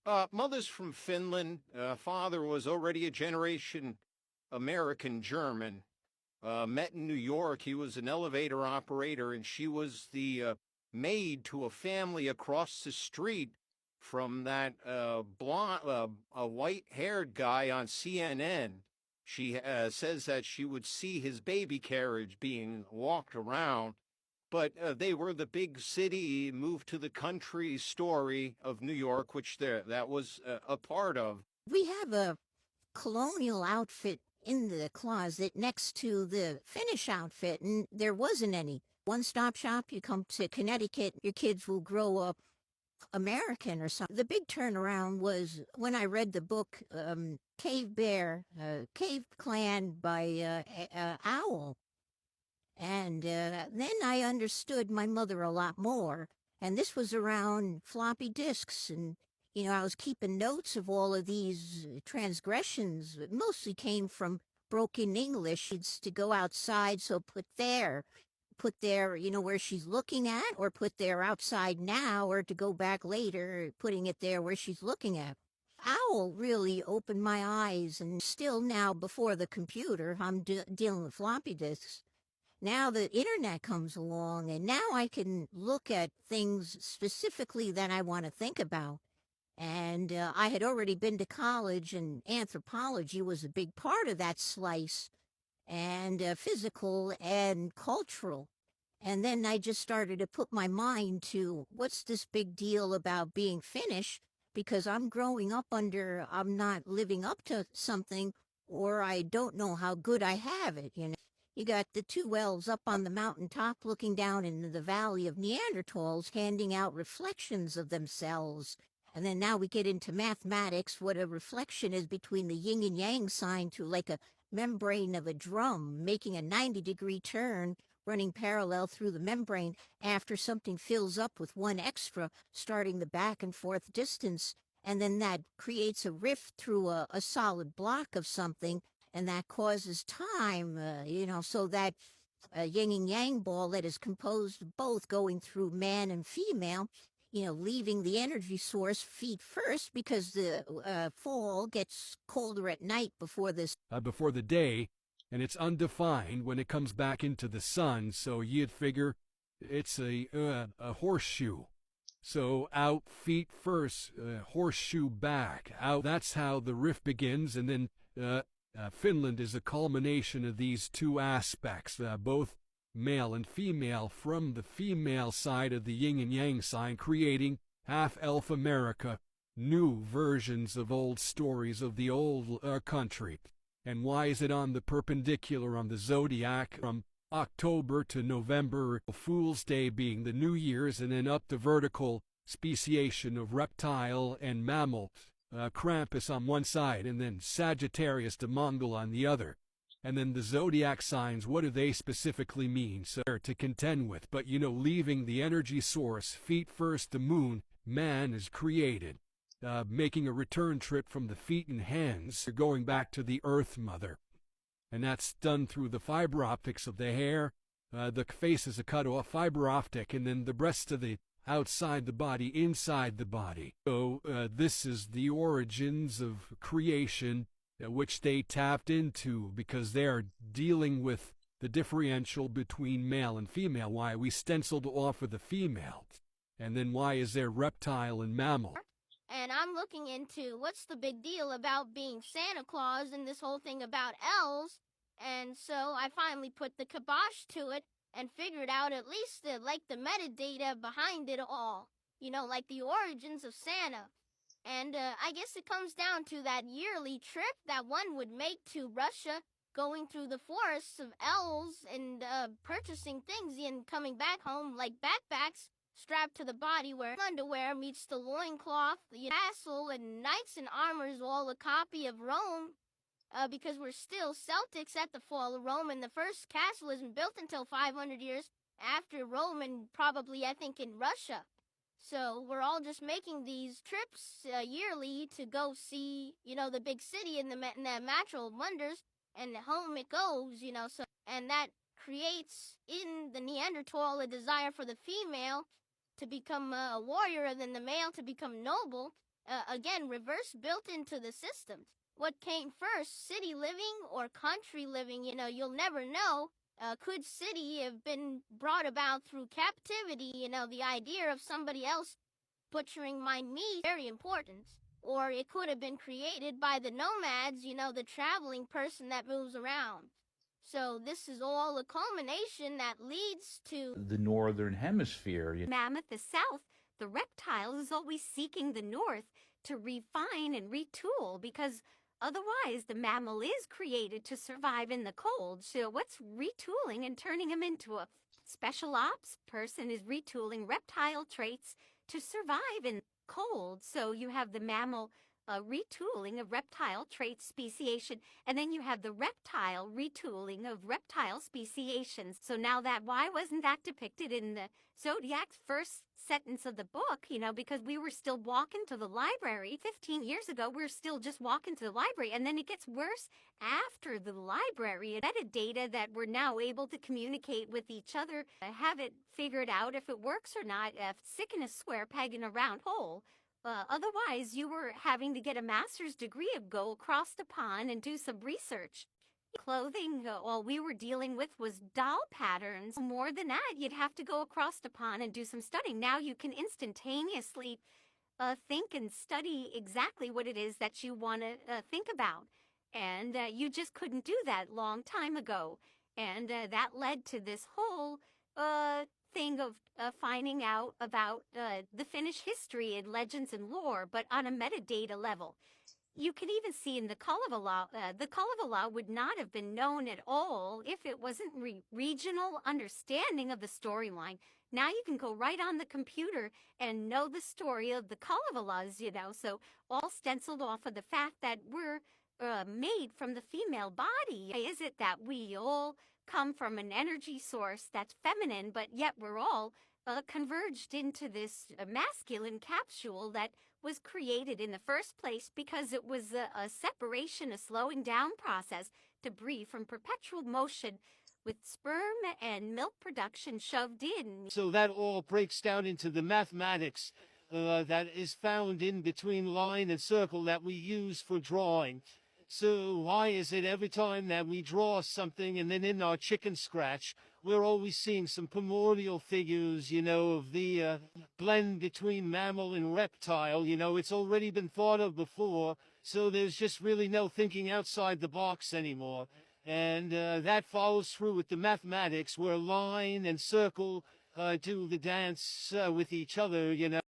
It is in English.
Mother's from Finland. Father was already a generation American German. Met in New York. He was an elevator operator, and she was the maid to a family across the street from that blonde, a white-haired guy on CNN. She says that she would see his baby carriage being walked around, but they were the big city, moved to the country story of New York, which that was a part of. We have a colonial outfit in the closet next to the Finnish outfit, and there wasn't any. One-stop shop, you come to Connecticut, your kids will grow up American or something. The big turnaround was when I read the book Cave Clan by Owl. And then I understood my mother a lot more. And this was around floppy disks. And, I was keeping notes of all of these transgressions. It mostly came from broken English. It's to go outside, so put there, where she's looking at, or put there outside now, or to go back later, putting it there where she's looking at. Owl really opened my eyes, and still now before the computer, I'm dealing with floppy disks. Now the internet comes along, and now I can look at things specifically that I want to think about. And I had already been to college, and anthropology was a big part of that slice, and physical and cultural. And then I just started to put my mind to what's this big deal about being Finnish, because I'm growing up I'm not living up to something, or I don't know how good I have it, You got the two elves up on the mountaintop looking down into the valley of Neanderthals, handing out reflections of themselves. And then now we get into mathematics, what a reflection is between the yin and yang sign to like a membrane of a drum, making a 90-degree turn, running parallel through the membrane after something fills up with one extra, starting the back and forth distance. And then that creates a rift through a solid block of something, and that causes time, so that yin and yang ball that is composed of both going through man and female, leaving the energy source feet first, because the fall gets colder at night before the day, and it's undefined when it comes back into the sun, so you'd figure it's a horseshoe. So out feet first, horseshoe back, out. That's how the rift begins, and then Finland is a culmination of these two aspects, both male and female, from the female side of the yin and yang sign, creating half-elf America, new versions of old stories of the old country. And why is it on the perpendicular on the zodiac from October to November, Fool's Day being the New Year's, and then up the vertical speciation of reptile and mammal, Krampus on one side, and then Sagittarius the Mongol on the other. And then the zodiac signs, what do they specifically mean? So to contend with, but leaving the energy source, feet first, the moon, man is created. Making a return trip from the feet and hands, going back to the Earth Mother. And that's done through the fiber optics of the hair. The face is a cut-off fiber optic, and then the rest of the outside the body, inside the body. So this is the origins of creation, which they tapped into, because they are dealing with the differential between male and female, why we stenciled off of the female. And then why is there reptile and mammal? And I'm looking into what's the big deal about being Santa Claus and this whole thing about elves. And so I finally put the kibosh to it and figured out at least the metadata behind it all. Like the origins of Santa. And I guess it comes down to that yearly trip that one would make to Russia, going through the forests of elves and purchasing things and coming back home like backpacks strapped to the body, where underwear meets the loincloth, the tassel, and knights in armor is all a copy of Rome, because we're still Celtics at the fall of Rome, and the first castle isn't built until 500 years after Rome, and probably, I think, in Russia. So we're all just making these trips yearly to go see, the big city and the natural wonders, and home it goes, so, and that creates in the Neanderthal a desire for the female to become a warrior, and then the male to become noble, again, reverse built into the systems. What came first, city living or country living? You'll never know. Could city have been brought about through captivity? The idea of somebody else butchering my meat, very important. Or it could have been created by the nomads, the traveling person that moves around. So this is all a culmination that leads to the northern hemisphere. Mammoth, the south, the reptile is always seeking the north to refine and retool, because otherwise the mammal is created to survive in the cold. So what's retooling and turning him into a special ops person is retooling reptile traits to survive in cold. So you have the mammal retooling of reptile trait speciation, and then you have the reptile retooling of reptile speciations. So now that, why wasn't that depicted in the Zodiac's first sentence of the book? Because we were still walking to the library 15 years ago. We're still just walking to the library, and then it gets worse after the library. Metadata that we're now able to communicate with each other, have it figured out if it works or not, sick in a square peg in a round hole. Otherwise, you were having to get a master's degree of go across the pond and do some research. Clothing, all we were dealing with was doll patterns. More than that, you'd have to go across the pond and do some studying. Now you can instantaneously think and study exactly what it is that you want to think about. And you just couldn't do that long time ago. And that led to this whole thing of finding out about the Finnish history and legends and lore, but on a metadata level. You can even see in the Kalevala, the Kalevala would not have been known at all if it wasn't regional understanding of the storyline. Now you can go right on the computer and know the story of the Kalevalas, so all stenciled off of the fact that we're made from the female body. Is it that we all come from an energy source that's feminine, but yet we're all converged into this masculine capsule that was created in the first place because it was a separation, a slowing down process to breathe from perpetual motion with sperm and milk production shoved in. So that all breaks down into the mathematics that is found in between line and circle that we use for drawing. So why is it every time that we draw something and then in our chicken scratch, we're always seeing some primordial figures, of the blend between mammal and reptile. It's already been thought of before, so there's just really no thinking outside the box anymore. And that follows through with the mathematics where line and circle do the dance with each other,